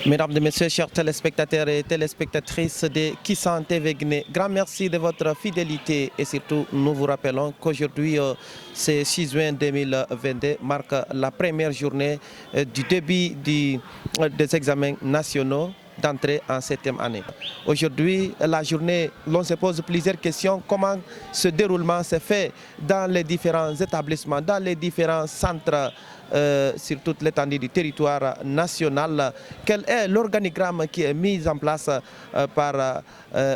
Mesdames et messieurs, chers téléspectateurs et téléspectatrices de Kissan TV Guinée, grand merci de votre fidélité et surtout nous vous rappelons qu'aujourd'hui, c'est 6 juin 2022, marque la première journée du début des examens nationaux d'entrée en 7e année. Aujourd'hui, la journée, l'on se pose plusieurs questions. Comment ce déroulement se fait dans les différents établissements, dans les différents centres sur toute l'étendue du territoire national? Quel est l'organigramme qui est mis en place par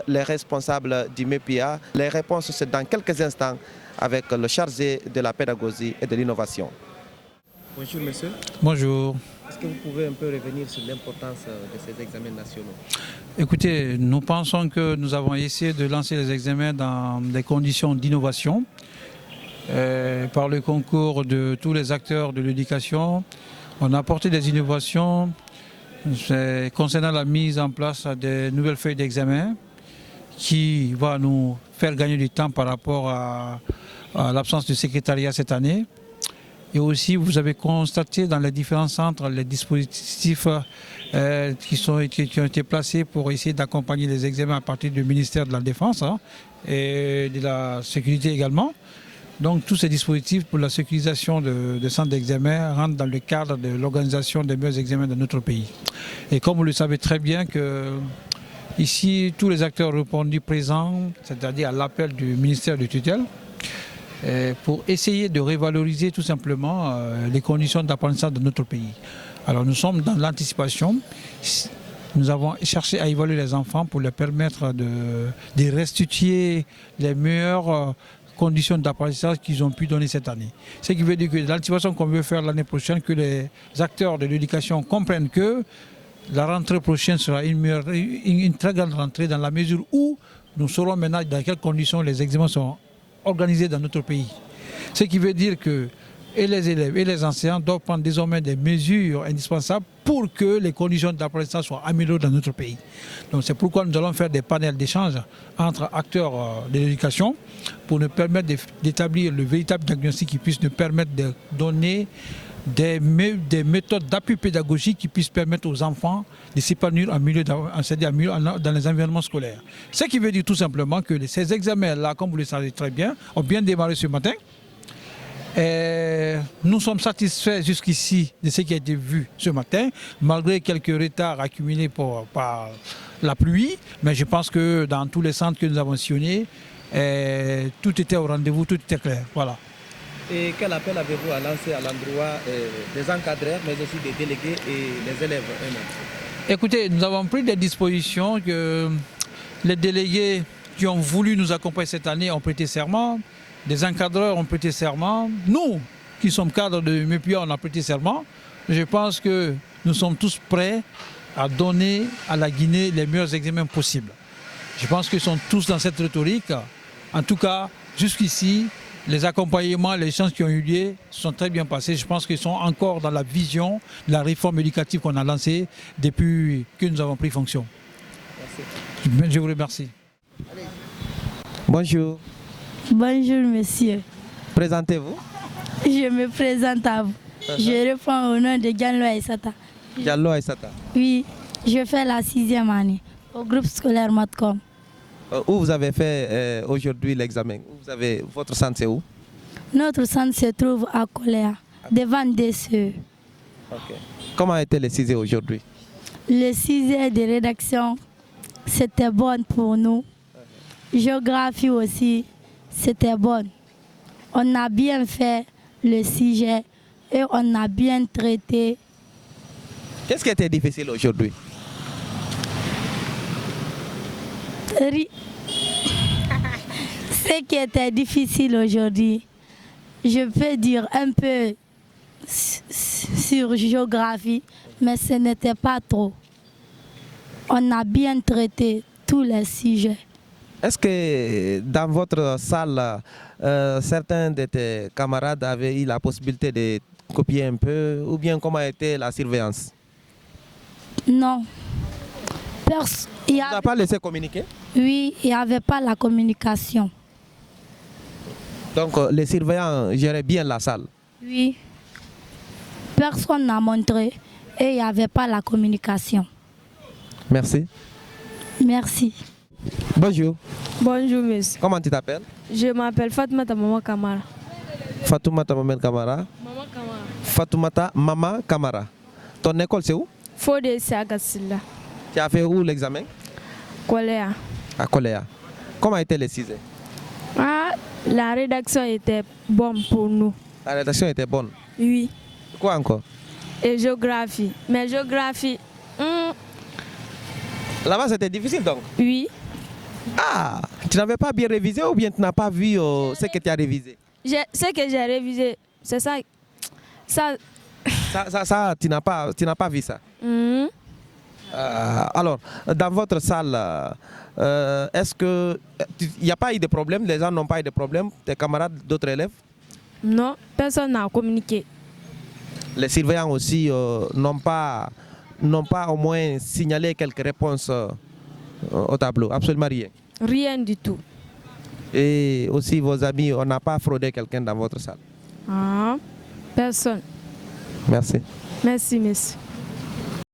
les responsables du MEPIA? Les réponses, c'est dans quelques instants avec le chargé de la pédagogie et de l'innovation. Bonjour monsieur. Bonjour. Est-ce que vous pouvez un peu revenir sur l'importance de ces examens nationaux? Écoutez, nous pensons que nous avons essayé de lancer les examens dans des conditions d'innovation. Par le concours de tous les acteurs de l'éducation, on a apporté des innovations concernant la mise en place des nouvelles feuilles d'examen qui va nous faire gagner du temps par rapport à l'absence de secrétariat cette année. Et aussi, vous avez constaté dans les différents centres les dispositifs qui ont été placés pour essayer d'accompagner les examens à partir du ministère de la Défense et de la Sécurité également. Donc tous ces dispositifs pour la sécurisation de centres d'examen rentrent dans le cadre de l'organisation des meilleurs examens de notre pays. Et comme vous le savez très bien que ici, tous les acteurs ont répondu présents, c'est-à-dire à l'appel du ministère de tutelle, pour essayer de revaloriser tout simplement les conditions d'apprentissage de notre pays. Alors nous sommes dans l'anticipation. Nous avons cherché à évaluer les enfants pour leur permettre de restituer les meilleures conditions d'apprentissage qu'ils ont pu donner cette année. Ce qui veut dire que l'anticipation qu'on veut faire l'année prochaine, que les acteurs de l'éducation comprennent que la rentrée prochaine sera une très grande rentrée dans la mesure où nous saurons maintenant dans quelles conditions les examens sont organisés dans notre pays. Ce qui veut dire que et les élèves et les enseignants doivent prendre désormais des mesures indispensables pour que les conditions d'apprentissage soient améliorées dans notre pays. Donc c'est pourquoi nous allons faire des panels d'échange entre acteurs de l'éducation pour nous permettre d'établir le véritable diagnostic qui puisse nous permettre de donner des méthodes d'appui pédagogique qui puissent permettre aux enfants de s'épanouir dans les environnements scolaires. Ce qui veut dire tout simplement que ces examens-là, comme vous le savez très bien, ont bien démarré ce matin. Et nous sommes satisfaits jusqu'ici de ce qui a été vu ce matin, malgré quelques retards accumulés par la pluie. Mais je pense que dans tous les centres que nous avons sillonnés, tout était au rendez-vous, tout était clair. Voilà. Et quel appel avez-vous à lancer à l'endroit des encadreurs, mais aussi des délégués et des élèves eux-mêmes? Écoutez, nous avons pris des dispositions que les délégués qui ont voulu nous accompagner cette année ont prêté serment. Des encadreurs ont prêté serment. Nous, qui sommes cadres de MEPIA, on a prêté serment. Je pense que nous sommes tous prêts à donner à la Guinée les meilleurs examens possibles. Je pense qu'ils sont tous dans cette rhétorique. En tout cas, jusqu'ici, les accompagnements, les échanges qui ont eu lieu sont très bien passés. Je pense qu'ils sont encore dans la vision de la réforme éducative qu'on a lancée depuis que nous avons pris fonction. Merci. Je vous remercie. Bonjour. Bonjour monsieur. Présentez-vous. Je me présente à vous. Je réponds au nom de Diallo Aïssata. Diallo Aïssata. Oui, je fais la 6e année au groupe scolaire Matcom. Où vous avez fait aujourd'hui l'examen? Votre centre c'est où? Notre centre se trouve à Coléa, devant DCE. Okay. Comment a été le 6e aujourd'hui? Le 6e de rédaction, c'était bon pour nous. Géographie aussi, c'était bon. On a bien fait le sujet et on a bien traité. Qu'est-ce qui était difficile aujourd'hui? Ce qui était difficile aujourd'hui, je peux dire un peu sur géographie, mais ce n'était pas trop. On a bien traité tous les sujets. Est-ce que dans votre salle, certains de tes camarades avaient eu la possibilité de copier un peu, ou bien comment était la surveillance? Non. Il n'a pas laissé communiquer? Oui, il n'y avait pas la communication. Donc les surveillants géraient bien la salle? Oui. Personne n'a montré et il n'y avait pas la communication. Merci. Merci. Bonjour. Bonjour, monsieur. Comment tu t'appelles? Je m'appelle Fatoumata Maman Kamara. Fatoumata Maman Kamara. Maman Kamara. Fatoumata Maman Kamara. Ton école, c'est où? Fodé Sagassila. Tu as fait où l'examen? Coléa. À Coléa. Comment étaient les 6 heures? Ah, la rédaction était bonne pour nous. La rédaction était bonne. Oui. Quoi encore? Et géographie. Mais géographie, Là-bas, c'était difficile donc. oui. Ah, tu n'avais pas bien révisé ou bien tu n'as pas vu ce que tu as révisé? Ce que j'ai révisé, c'est ça. Ça. Ça, tu n'as pas vu ça. Alors, dans votre salle, est-ce que il n'y a pas eu de problème? Les gens n'ont pas eu de problème? Tes camarades, d'autres élèves? Non, personne n'a communiqué. Les surveillants aussi n'ont pas au moins signalé quelques réponses au tableau? Absolument rien. Rien du tout. Et aussi vos amis, on n'a pas fraudé quelqu'un dans votre salle? Ah, personne. Merci. Merci, monsieur.